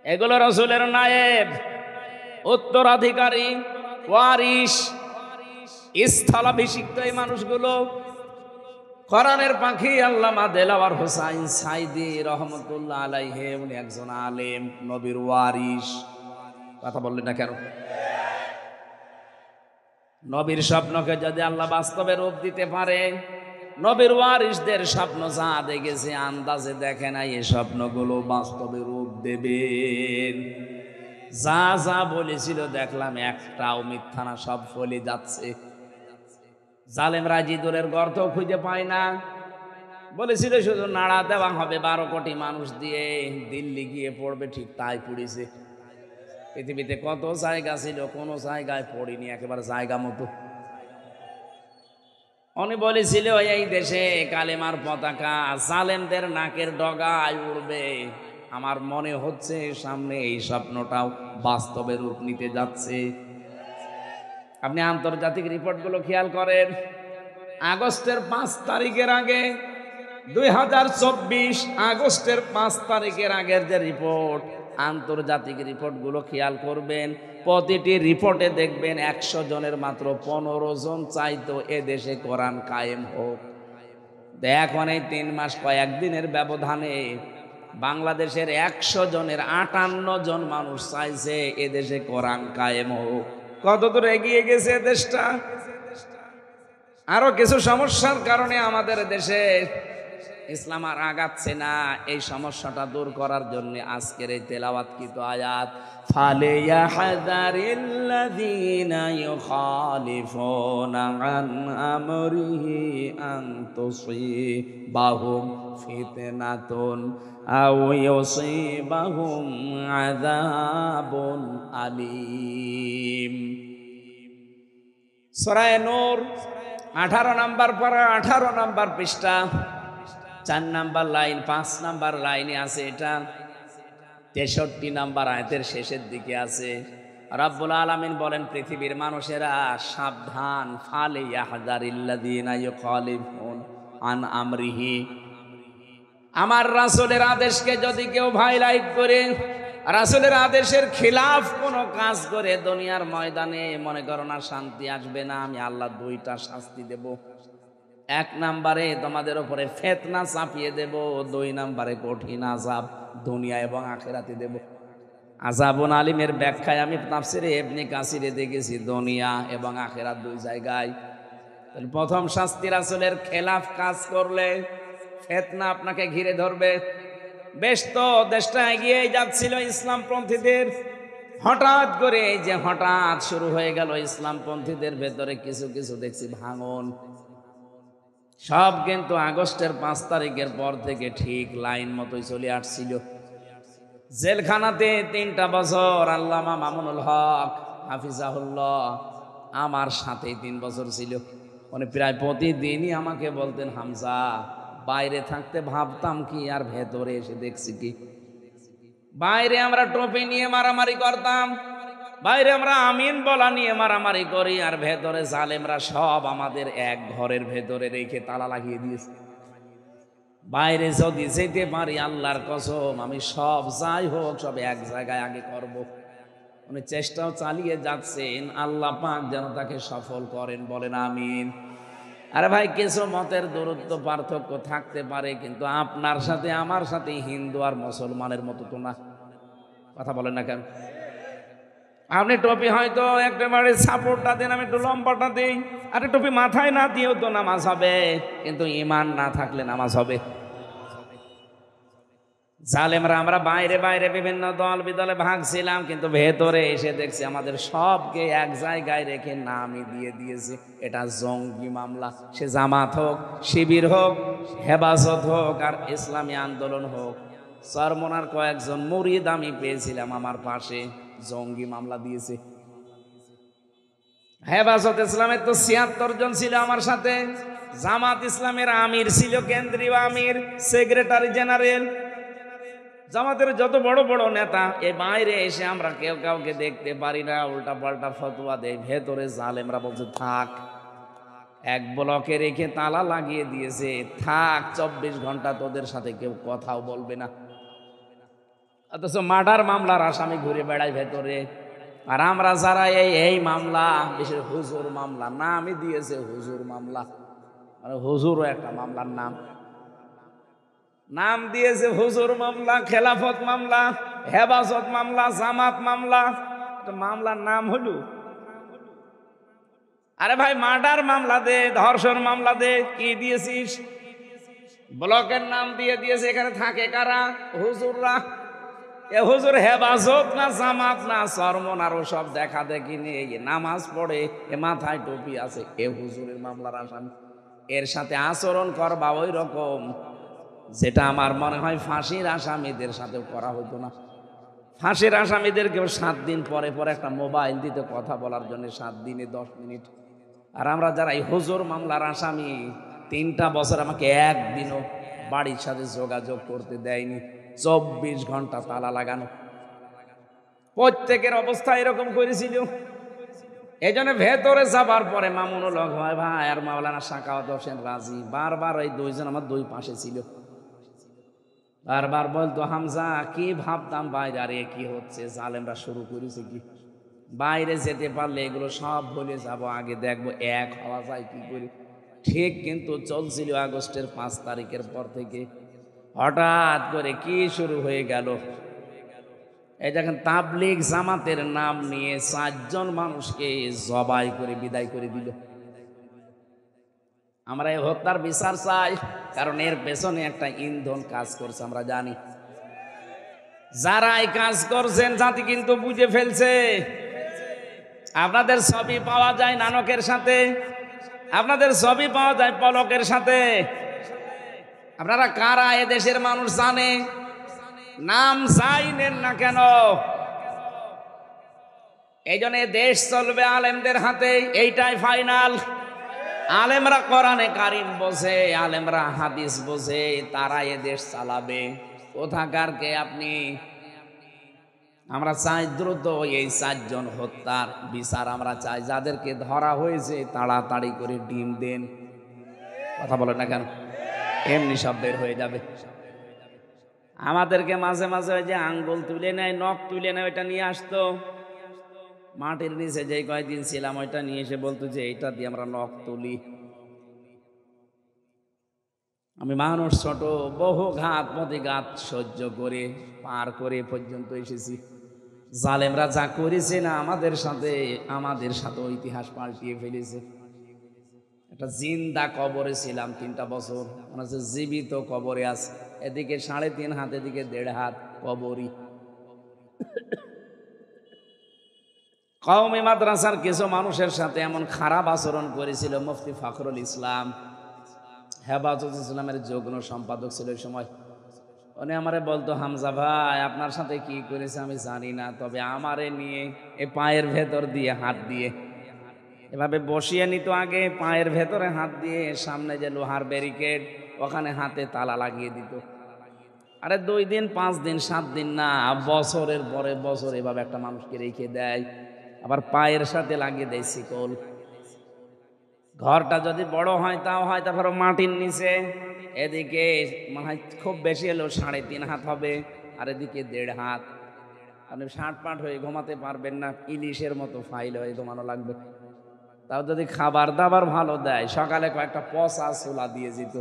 এগুলো রসুলের নায়েব, উত্তরাধিকারী, ওয়ারিশ, স্থলাভিষিক্ত এই মানুষগুলো। কোরআনের পাখি আল্লামা দেলাওয়ার হোসাইন সাইদি রহমতুল্লাহ আলাইহি, উনি একজন আলেম, নবীর ওয়ারিশ। কথা বললেন না কেন? নবীর স্বপ্নকে যদি আল্লাহ বাস্তবে রূপ দিতে পারে, নবীর ওয়ারিসদের স্বপ্ন যা দেখেছে আন্দাজে দেখে নাই, এই স্বপ্নগুলো বাস্তবে রূপ দেবেন। যা যা বলেছিল দেখলাম একটাও মিথ্যা না, সব ফলে যাচ্ছে। জালেমরা ইঁদুরের গর্ত খুঁজে পায় না। বলেছিল শুধু নাড়া দেওয়া হবে 12 কোটি মানুষ দিয়ে, দিল্লি গিয়ে পড়বে, ঠিক তাই পড়েছে। পৃথিবীতে কত জায়গা ছিল, কোনো জায়গায় পড়িনি একেবারে জায়গা মতো। উনি বলেছিল এই দেশে কালেমার পতাকা জালেমদের নাকের ডগায় উড়বে। আমার মনে হচ্ছে সামনে এই স্বপ্নটাও বাস্তবে রূপ নিতে যাচ্ছে। আপনি আন্তর্জাতিক রিপোর্টগুলো খেয়াল করেন। আগস্টের 5 তারিখের আগে, 2024 আগস্টের 5 তারিখের আগের যে রিপোর্ট, আন্তর্জাতিক রিপোর্টগুলো খেয়াল করবেন। প্রতিটি রিপোর্টে দেখবেন 100 জনের মাত্র 15 জন চাইতো এ দেশে কোরআন কায়েম হোক। এখন এই 3 মাস কয়েকদিনের ব্যবধানে বাংলাদেশের 100 জনের 58 জন মানুষ চাইছে এ দেশে কোরআন কায়েম হোক। কতদূর এগিয়ে গেছে দেশটা। আরো কিছু সমস্যার কারণে আমাদের দেশে ইসলাম আর আগাচ্ছে না। এই সমস্যাটা দূর করার জন্য আজকের এই তেলাওয়াতকৃত আয়াত, ফালিয়াহযারিল্লাযীনা ইউখালিফুনা আন আমরিহি আন তুসীবাহুম ফিতনাতুন আও ইউসীবাহুম আযাবুন আলীম। সূরা নূর 18 নম্বর পারা, 18 নম্বর পৃষ্ঠা, 4 নম্বর লাইন, 5 নম্বর লাইনে আছে। এটা 63 নম্বর আয়াতের শেষের দিকে আছে। রব্বুল আলামিন বলেন, পৃথিবীর মানুষেরা সাবধান, ফালিয়াহযারিল্লাযীনা ইউখালিফুনা আন আমরিহি। আমার রাসূলের আদেশকে যদি কেউ ভাইলাইট করে, রাসূলের আদেশের খিলাফ কোনো কাজ করে, দুনিয়ার ময়দানে মনে করো না শান্তি আসবে না। আমি আল্লাহ 2টা শাস্তি দেব। 1 নম্বরে তোমাদের উপরে ফিতনা চাপিয়ে দেব, 2 নম্বরে কঠিন আযাব দুনিয়া এবং আখিরাতে দেব। আযাবুন আলিমের ব্যাখ্যায় আমি তাফসিরে ইবনে কাসিরে দেখেছি দুনিয়া এবং আখিরাত দুই জায়গায়। তাহলে প্রথম শাস্তি রাসূলের খেলাফ কাজ করলে ফিতনা আপনাকে ঘিরে ধরবে। বেশ তো দেশটা এগিয়ে যাচ্ছিল ইসলামপন্থীদের, হঠাৎ করে এই যে হঠাৎ শুরু হয়ে গেল ইসলামপন্থীদের ভেতরে কিছু কিছু দেখছি ভাঙন। সব কিন্তু আগস্টের 5 তারিখের পর থেকে ঠিক লাইন মতোই চলে আসছিল। জেলখানাতে 3টা বছর আল্লামা মামুনুল হক হাফিজাহুল্লাহ আমার সাথেই 3 বছর ছিল। মানে প্রায় প্রতিদিনই আমাকে বলতেন, হামজা বাইরে থাকতে ভাবতাম কি আর ভেতরে এসে দেখছি কি। বাইরে আমরা ট্রফি নিয়ে মারামারি করতাম, বাইরে আমরা আমিন বলা নিয়ে মারামারি করি, আর ভেতরে জালেমরা সব আমাদের এক ঘরের ভেতরে রেখে তালা লাগিয়ে দিয়েছে। বাইরে যদি যেতে পারি আল্লাহর কসম আমি সব যাই হোক সব এক জায়গায় আগে করব। উনি চেষ্টাও চালিয়ে যাচ্ছেন, আল্লাহ পাক যেন তাকে সফল করেন, বলেন আমিন। আরে ভাই কিছু মতের দূরত্ব পার্থক্য থাকতে পারে, কিন্তু আপনার সাথে আমার সাথে হিন্দু আর মুসলমানের মতো তো না। কথা বলেন না কেন? আপনি টুপি হয়তো একেবারে সাপোর্টটা দেন, আমি একটু লম্বাটা দিই, আরে টুপি মাথায় না দিয়েও তো নামাজ হবে, কিন্তু ঈমান না থাকলে নামাজ হবে। জালেমরা আমরা বাইরে বাইরে বিভিন্ন দল বিদলে ভাগছিলাম, কিন্তু ভেতরে এসে দেখছি আমাদের সবকে এক জায়গায় রেখে নামই দিয়ে দিয়েছে। এটা জঙ্গি মামলা, সে জামাত হোক, শিবির হোক, হেফাজত হোক আর ইসলামী আন্দোলন হোক। চরমনার কয়েকজন মুরিদ আমি পেয়েছিলাম আমার পাশে, জঙ্গি মামলা দিয়েছে। হেফাজত ইসলামের তো 76 জন ছিল আমার সাথে, জামাত ইসলামের আমির ছিল, কেন্দ্রীয় আমির, সেক্রেটারি জেনারেল, জামাতের যত বড় বড় নেতা। এই বাইরে এসে আমরা কেউ কাউকে দেখতে পারি না, উল্টা পাল্টা ফতোয়া দেয়। ভেতরে জালেমরা বলছে থাক, এক ব্লকে রেখে তালা লাগিয়ে দিয়েছে, থাক 24 ঘন্টা তোদের সাথে কেউ কথাও বলবে না। অথচ মার্ডার মামলার আসামি ঘুরে বেড়ায় ভেতরে। আর আমরা যারা এই মামলা, বিশেষ হুজুর মামলা, নামই দিয়েছে হুজুর মামলা, মানে হুজুরও একটা মামলার নাম দিয়েছে হুজুর মামলা, খেলাফত মামলা, হেফাজত মামলা, জামাত মামলা, মামলার নাম হলো। আরে ভাই মার্ডার মামলা দে, ধর্ষণ মামলা দে, কি দিয়েছিস? ব্লকের নাম দিয়ে দিয়েছে। এখানে থাকে কারা? হুজুররা। এ হুজুর হেফাজত না জামাত না চরমন আরো সব দেখা দেখি নিয়ে নামাজ পড়ে, এ মাথায় টুপি আছে, এ হুজুরের মামলার আসামি। এর সাথে আচরণ করবা ওই রকম যেটা আমার মনে হয় ফাঁসির আসামিদের সাথেও করা হতো না। ফাঁসির আসামিদেরকেও 7 দিন পরে পরে একটা মোবাইল দিতে কথা বলার জন্য, 7 দিনে 10 মিনিট। আর আমরা যারা এই হুজুর মামলার আসামি, 3টা বছর আমাকে একদিনও বাড়ির সাথে যোগাযোগ করতে দেয়নি, 24 ঘন্টা তালা লাগানো। প্রত্যেকের অবস্থা এরকম করেছিল। এই জন্য ভেতরে যাবার পরে মামুনুল হক ভাই আর মাওলানা সাখাওয়াত হোসেন রাজি বারবার ওই দুইজন আমার দুই পাশে ছিল, বারবার বলতো হামজা কি ভাবতাম বাইরে, আর এ কি হচ্ছে, জালেমরা শুরু করেছে কি, বাইরে যেতে পারলে এগুলো সব ভুলে যাব, আগে দেখবো এক হওয়া যায় কি করে। ঠিক কিন্তু চলছিল আগস্টের 5 তারিখের পর থেকে। হঠাৎ করে কি শুরু হয়ে গেল, এই দেখেন তাবলিগ জামাতের নাম নিয়ে 4 জন মানুষকে জবাই করে বিদায় করে দিল। আমরা এই হত্যার বিচার চাই, কারণ এর পেছনে একটা ইন্ধন কাজ করছে আমরা জানি। যারা এই কাজ করছেন জাতি কিন্তু বুঝে ফেলছে। আপনাদের ছবি পাওয়া যায় নানকের সাথে, আপনাদের ছবি পাওয়া যায় পলকের সাথে। আপনারা কারা এ দেশের মানুষ জানে, নাম যাই নেন না কেন। এই জন্য দেশ চলবে আলেমদের হাতে, এইটাই ফাইনাল। আলেমরা কোরআনে কারিম বোঝে, আলেমরা হাদিস বোঝে, তারা এ দেশ চালাবে। কোথাকার কে আপনি? আমরা চাই দ্রুত এই 4 জন হত্যার বিচার আমরা চাই। যাদেরকে ধরা হয়েছে তাড়াতাড়ি করে ডিম দেন। কথা বলেন না কেন? এমনি সব বের হয়ে যাবে। আমাদেরকে মাঝে মাঝে ওই যে আঙ্গুল তুলে নেয়, নখ তুলে নেয়, ওইটা নিয়ে আসতো মাটির নিচে। যে কয়েকদিন ছিলাম ওইটা নিয়ে এসে বলতো যে এইটা দিয়ে আমরা নখ তুলি। আমি মানুষ ছোট, বহু ঘাত প্রতিঘাত সহ্য করে পার করে পর্যন্ত এসেছি। জালেমরা যা করেছে না আমাদের সাথে ইতিহাস পাল্টিয়ে ফেলেছে। একটা জিন্দা কবরে ছিলাম 3টা বছর, মনে হচ্ছে জীবিত কবরে আছে। এদিকে 3.5 হাত, এদিকে 1.5 হাত কবরই। কওমি মাদ্রাসার কিছু মানুষের সাথে এমন খারাপ আচরণ করেছিল মুফতি ফখরুল ইসলাম, হেফাজত ইসলামের যুগ্ম সম্পাদক ছিল ওই সময়। উনি আমারে বলতো, হামজা ভাই আপনার সাথে কি করেছে আমি জানি না, তবে আমারে নিয়ে এই পায়ের ভেতর দিয়ে হাত দিয়ে এভাবে বসিয়ে নিত আগে, পায়ের ভেতরে হাত দিয়ে সামনে যে লোহার ব্যারিকেড ওখানে হাতে তালা লাগিয়ে দিত। আরে 2 দিন 5 দিন 7 দিন না, বছরের পরে বছর এভাবে একটা মানুষকে রেখে দেয়, আবার পায়ের সাথে লাগিয়ে দেয় শিকল। ঘরটা যদি বড় হয় তাও হয়, তারপরে মাটির নিচে, এদিকে মনে হয় খুব বেশি হলেও 3.5 হাত হবে, আর এদিকে 1.5 হাত। আপনি 60 হয়ে ঘুমাতে পারবেন না, ইলিশের মতো ফাইল হয়ে ঘুমানো লাগবে। তাও যদি খাবার দাবার ভালো দেয়, সকালে কয়েকটা পচা ছোলা দিয়ে যেত,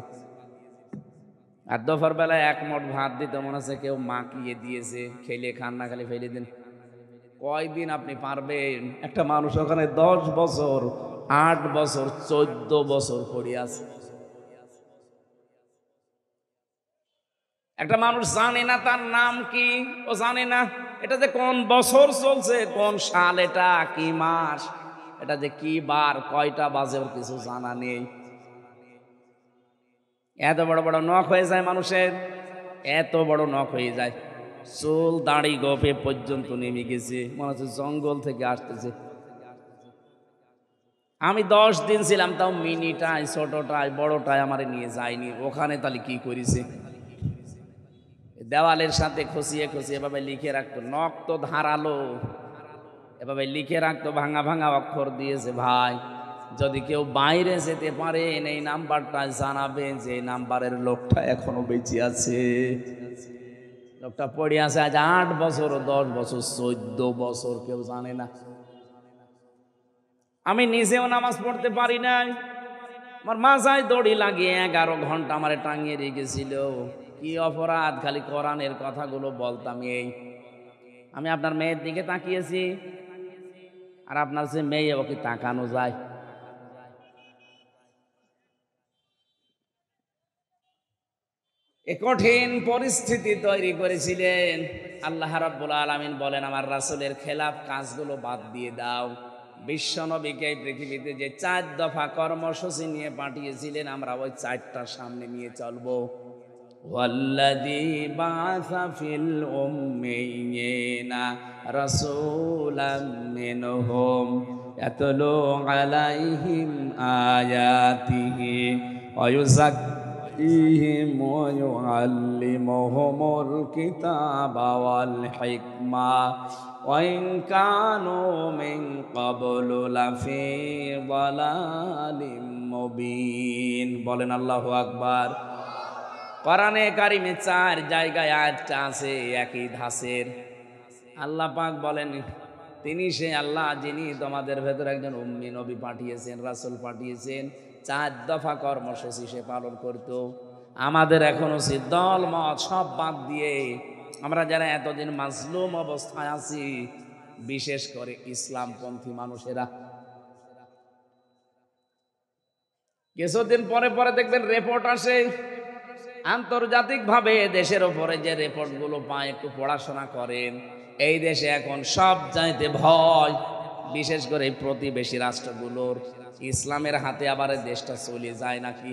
আর দুপুর বেলায় 1 মুঠ ভাত দিত, মনে হচ্ছে কেউ মাখিয়ে দিয়েছে, খেলে খান না খালি ফেলে দিন। কয়দিন আপনি পারবেন? একটা মানুষ ওখানে 10 বছর 8 বছর 14 বছর পড়ে আছে। একটা মানুষ জানে না তার নাম কি, ও জানে না এটা যে কোন বছর চলছে, কোন সাল, এটা কি মাস, এটা যে কি বার, কয়টা বাজে, ওর কিছু জানা নেই। এত বড় বড় নখ হয়ে যায় মানুষের, এত বড় নখ হয়ে যায়, চুল দাড়ি গোপে পর্যন্ত নেমে গেছে, মনে হচ্ছে জঙ্গল থেকে আসতেছে। আমি 10 দিন ছিলাম, তাও মিনিটায় ছোটটায় বড়টায় আমারে নিয়ে যায়নি। ওখানে তাহলে কি করেছে? দেওয়ালের সাথে খসিয়ে খসিয়ে এভাবে লিখে রাখতো, নখ তো ধারালো, এভাবে লিখে রাখতো, ভাঙা ভাঙা অক্ষর দিয়েছে, ভাই যদি কেউ বাইরে যেতে পারেন এই নাম্বারটা জানাবেন যে এই নাম্বারের লোকটা এখনো বেঁচে আছে। লোকটা পড়ে আছে আজ 8 বছর 10 বছর 14 বছর, কেউ জানে না। আমি নিজেও নামাজ পড়তে পারি নাই, আমার মাথায় দড়ি লাগিয়ে 11 ঘন্টা আমারে টাঙিয়ে রেখেছিল। কি অপরাধ, খালি কোরআনের কথাগুলো বলতাম। আমি আপনার মেয়ের দিকে তাকিয়েছি, আর আপনার যে মেয়ে, ওকে তাকানো যায়? এ কঠিন পরিস্থিতি তৈরি করেছিলেন। আল্লাহ রাব্বুল আলামিন বলেন, আমার রাসূলের খেলাফ কাজগুলো বাদ দিয়ে দাও। বিশ্বনবীকে এই পৃথিবীতে যে 4 দফা কর্মসূচি নিয়ে পাঠিয়েছিলেন, আমরা ওই 4টার সামনে নিয়ে চলবো। ওয়াল্লাযী বাআসা ফিল উম্মিয়িনা রাসূলাম মিনহুম ইয়াতলু আলাইহিম আয়াতিহি ওয়া ইউযাক্কিহিম ওয়া ইউআল্লিমুহুমুল কিতাবা ওয়াল হিকমা ওয়া ইন কানু মিন ক্বাবলু লাফি যালালিম মুবিন। বলেন আল্লাহু আকবার। কোরআনে কারিমে 4 জায়গায় আয়াতটা আছে একই ধাঁচের। আল্লাহ পাক বলেন, তিনি সে আল্লাহ যিনি তোমাদের ভেতরে একজন উম্মি নবী পাঠিয়েছেন, রাসূল পাঠিয়েছেন। 4 দফা কর্মসূচি সে পালন করত। আমাদের এখন উচিত দল মত সব বাদ দিয়ে, আমরা যারা এতদিন মাজলুম অবস্থায় আছি, বিশেষ করে ইসলামপন্থী মানুষেরা, কিছুদিন পরে পরে দেখবেন রিপোর্ট আসে আন্তর্জাতিকভাবে, দেশের ওপরে যে রিপোর্টগুলো পায়, একটু পড়াশোনা করেন। এই দেশে এখন সব চাইতে ভয়, বিশেষ করে প্রতিবেশী রাষ্ট্রগুলোর, ইসলামের হাতে আবার দেশটা চলে যায় নাকি।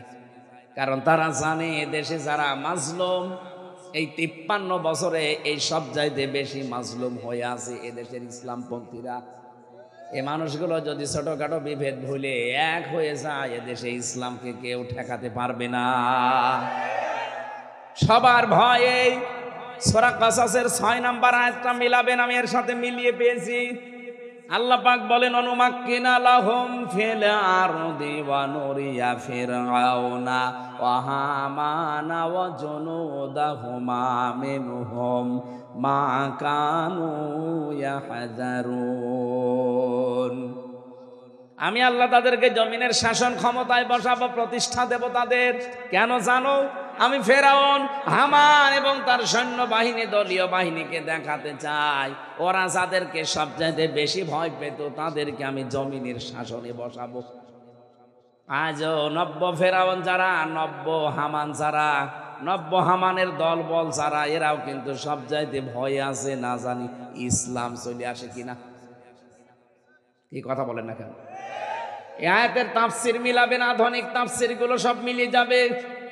কারণ তারা জানে দেশে যারা মাজলুম, এই 53 বছরে এই সব চাইতে বেশি মাজলুম হয়ে আছে এদেশের ইসলামপন্থীরা। এই মানুষগুলো যদি ছোটখাটো বিভেদ ভুলে এক হয়ে যায়, এদেশে ইসলামকে কেউ ঠেকাতে পারবে না। সবার ভয়ে সূরা কাসাসের 6 নম্বর আয়াতটা মিলাবেন, আমি এর সাথে মিলিয়ে পেয়েছি। আল্লাহ পাক বলেন, অনুমাক্কিনা লাহুম ফিল আরদি ওয়া নুরিয়া ফিরআউনা ওয়া হামানা ওয়া জুনুদাহুমা মিনহুম মা কানু ইয়াহযারুন। আমি আল্লাহ তাদেরকে জমিনের শাসন ক্ষমতায় বসাবো, প্রতিষ্ঠা দেব তাদের। কেন জানো? আমি ফেরাউন, হামান এবং তার সৈন্যবাহিনী, দলীয় বাহিনীকে দেখাতে চাই ওরা যাদেরকে সবচাইতে বেশি ভয় পেত তাদেরকে আমি জমিনের শাসনে বসাবো। আজও নব্য ফেরাউন যারা, নব্য হামান যারা, নব্য হামানের দল বল যারা, এরাও কিন্তু সবচাইতে ভয় আছে। না জানি ইসলাম চলে আসে কিনা। কি কথা বলেন না কেন? এই আয়াতের তাফসির মিলাবেন, আধুনিক তাফসির গুলো সব মিলিয়ে যাবে।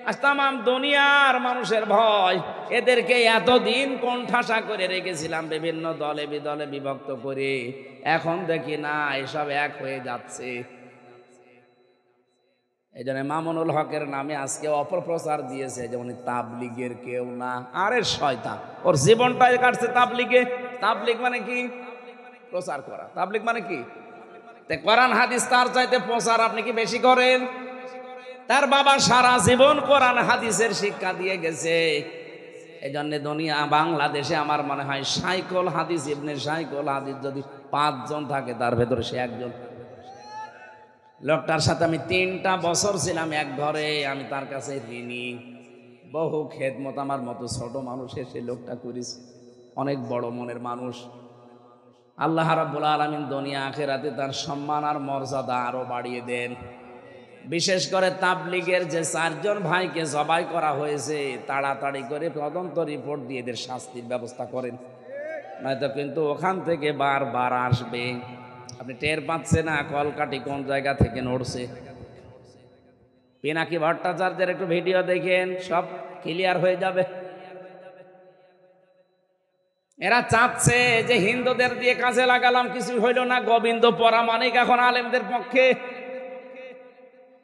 আজ তামাম দুনিয়ার মানুষের ভয়। এদেরকে এতদিন কোণঠাসা করে রেখেছিলাম বিভিন্ন দলে বিদলে বিভক্ত করে, এখন দেখি না এসব এক হয়ে যাচ্ছে। এই জন্য মামুনুল হকের নামে আজকে অপপ্রচার দিয়েছে, যেমন তাবলিগের কেউ না। আরে শয়তান, ওর জীবনটাই কাটছে তাবলিগে। তাবলিগ মানে কি? প্রচার করা। তাবলিগ মানে কি? কোরআন হাদিস তার চাইতে প্রচার আপনি কি বেশি করেন? তার বাবা সারা জীবন কোরআন হাদিসের শিক্ষা দিয়ে গেছে। এই জন্য দুনিয়া বাংলাদেশে আমার মনে হয় সাইকল হাদিস, ইবনে সাইকল হাদিস যদি 5 জন থাকে তার ভেতরে সে একজন। লোকটার সাথে আমি 3টা বছর ছিলাম এক ঘরে। আমি তার কাছে ঋণী। বহু খেদমত আমার মতো ছোট মানুষের সে লোকটা করেছে। অনেক বড় মনের মানুষ। আল্লাহ রাব্বুল আলামিন দুনিয়া আখিরাতে তার সম্মান আর মর্যাদা আরো বাড়িয়ে দেন। বিশেষ করে তাবলিগের যে 4 জন ভাইকে জবাই করা হয়েছে, তাড়াতাড়ি করে তদন্ত রিপোর্ট দিয়ে এদের শাস্তির ব্যবস্থা করেন, নয়তো কিন্তু ওখান থেকে বারবার আসবে। আপনি টের পাচ্ছেন না কলকাঠি কোন জায়গা থেকে নড়ছে? পিনাকি ভট্টাচার্যের একটু ভিডিও দেখেন, সব ক্লিয়ার হয়ে যাবে। এরা চাচ্ছে যে হিন্দুদের দিয়ে কাজে লাগালাম, কিছু হইল না। গোবিন্দ পরামানিক এখন আলেমদের পক্ষে।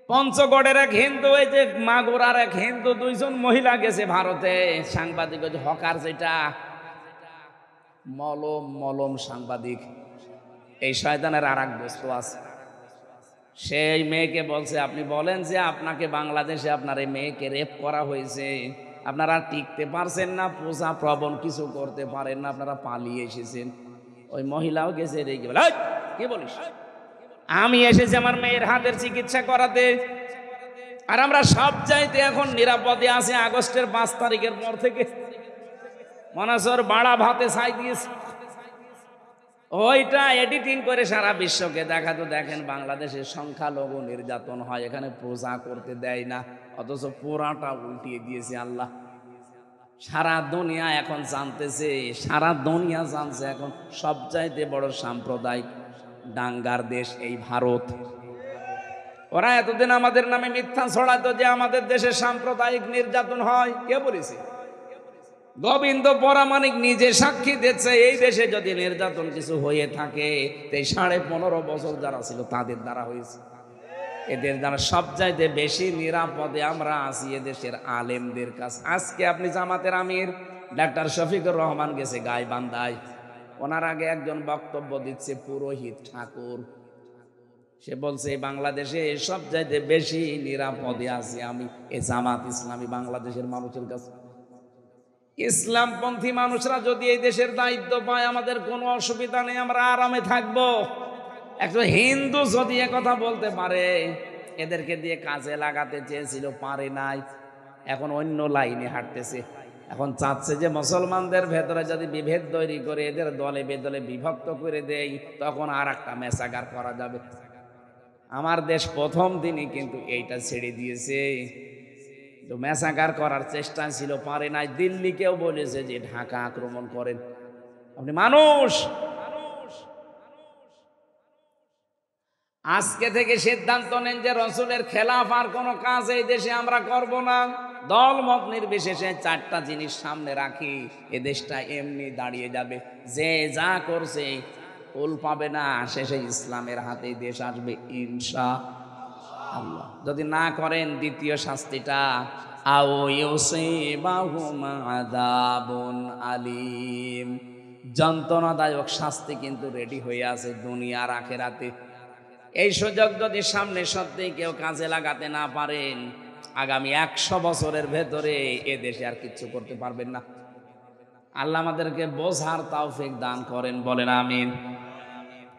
পঞ্চগড়ের এক হিন্দু, এই যে মাগুরার এক হিন্দু, 2 জন মহিলা গেছে ভারতে। সাংবাদিক, ওই যে হকার, যেটা মলম সাংবাদিক। এই শয়তানের আর এক বস্তু আছে। সেই মেয়েকে বলছে, আপনি বলেন যে আপনাকে বাংলাদেশে আপনার এই মেয়েকে রেপ করা হয়েছে, আপনারা টিকতে পারছেন না, পূজা প্রবণ কিছু করতে পারেন না, আপনারা পালিয়ে এসেছেন। ওই মহিলাও গেছে রেগে বলে, কি বলিস? আমি এসেছি আমার মেয়ের হাতের চিকিৎসা করাতে, আর আমরা সব চাইতে এখন নিরাপদে আছি। আগস্টের 5 তারিখের পর থেকে মনাসর বাড়া ভাতে ছাই দিয়েছে। ওইটা এডিটিং করে সারা বিশ্বকে দেখাতো, দেখেন বাংলাদেশের সংখ্যালঘু নির্যাতন হয়, এখানে পূজা করতে দেয় না, অথচ পুরাটা উল্টিয়ে দিয়েছে আল্লাহ। সারা দুনিয়া এখন জানতেছে, সারা দুনিয়া জানছে এখন সবচাইতে বড় সাম্প্রদায়িক দাঙ্গার দেশ এই ভারত। ওরা এতদিন আমাদের নামে মিথ্যা ছড়াতো যে আমাদের দেশে সাম্প্রদায়িক নির্যাতন হয়। কে বলেছে? গোবিন্দ পরামানিক নিজে সাক্ষী দিচ্ছে, এই দেশে যদি নির্যাতন কিছু হয়ে থাকে, এই 15.5 বছর যারা ছিল তাদের দ্বারা হয়েছে। এদের দ্বারা সবচাইতে বেশি নিরাপদে আমরা আছি এদেশের আলেমদের কাছে। আজকে আপনি জামাতের আমির ডাক্তার শফিকুর রহমান গেছে গাইবান্ধায়, ওনার আগে একজন বক্তব্য দিচ্ছে পুরোহিত ঠাকুর। সে বলছে বাংলাদেশে সবচাইতে বেশি নিরাপদে আছি আমি এই জামাত ইসলামী বাংলাদেশের মানুষের কাছে। ইসলামপন্থী মানুষরা যদি এই দেশের দায়িত্ব পায় আমাদের কোনো অসুবিধা নেই, আমরা আরামে থাকবো। একজন হিন্দু যদি কথা বলতে পারে, এদেরকে দিয়ে কাজে লাগাতে চেয়েছিল, পারে নাই, এখন অন্য লাইনে হাঁটতেছে। এখন চাচ্ছে যে মুসলমানদের ভেতরে যদি বিভেদ তৈরি করে এদের দলে বেদলে বিভক্ত করে দেই, তখন আর একটা মেসাগার করা যাবে। আমার দেশ প্রথম দিনই কিন্তু এইটা ছেড়ে দিয়েছে। তো মেসাগার করার চেষ্টা ছিল, পারে নাই। দিল্লিকেও বলেছে যে ঢাকা আক্রমণ করেন। আপনি মানুষ, আজকে থেকে সিদ্ধান্ত নেন যে রসুলের খেলাফ আর কোনো কাজ এই দেশে আমরা করব না। দল মত নির্বিশেষে 4টা জিনিস সামনে রাখি, এ দেশটা এমনি দাঁড়িয়ে যাবে। যে যা করছে কুল পাবে না, শেষে ইসলামের হাতেই দেশ আসবে ইনশাআল্লাহ। যদি না করেন, দ্বিতীয় শাস্তিটা আও ইউসিবাহুম আযাবুন আলীম, যন্ত্রণাদায়ক শাস্তি কিন্তু রেডি হয়ে আছে দুনিয়ার আখিরাতে। এই সুযোগ যদি সামনে সত্যিই কেউ কাজে লাগাতে না পারেন, আগামী 100 বছরের ভেতরে এ দেশে আর কিচ্ছু করতে পারবেন না। আল্লাহ আমাদেরকে বোঝার তৌফিক দান করেন, বলেন আমিন।